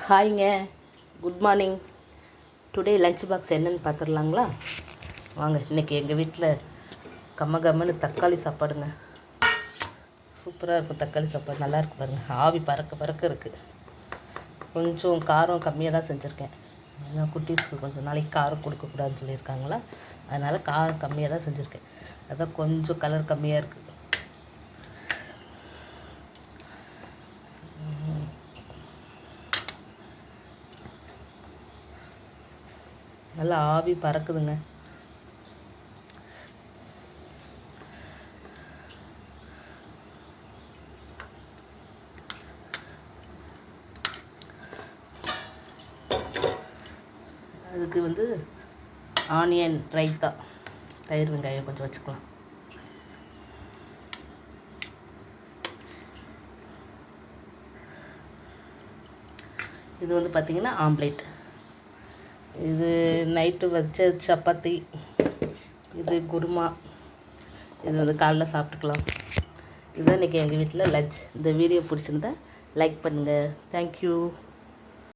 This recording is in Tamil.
ஹாய்ங்க, good morning. Today lunch box என்னென்னு பார்த்துடலாங்களா? வாங்க. இன்றைக்கி எங்கள் வீட்டில் கம்மன்னு தக்காளி சாப்பாடுங்க. சூப்பராக இருக்கும் தக்காளி சாப்பாடு, நல்லாயிருக்கு பாருங்கள். ஆவி பறக்க இருக்குது. கொஞ்சம் காரம் கம்மியாக தான் செஞ்சுருக்கேன். ஏன்னா குட்டீஸ்க்கு கொஞ்சம் நாளைக்கு காரம் கொடுக்கக்கூடாதுன்னு சொல்லியிருக்காங்களா, அதனால் காரம் கம்மியாக தான் செஞ்சுருக்கேன். அதான் கொஞ்சம் கலர் கம்மியாக இருக்குது. நல்லா ஆவி பறக்குதுங்க. அதுக்கு ஆனியன் ரைத்தா, தயிர் வெங்காயம் கொஞ்சம் வச்சுக்கலாம். இது பார்த்திங்கன்னா ஆம்லேட். இது நைட்டு வச்ச சப்பாத்தி, இது குருமா. இது காலைல சாப்பிட்டுக்கலாம். இதுதான் இன்றைக்கி எங்கள் வீட்டில் லஞ்ச். இந்த வீடியோ பிடிச்சிருந்தா லைக் பண்ணுங்கள். தேங்க்யூ.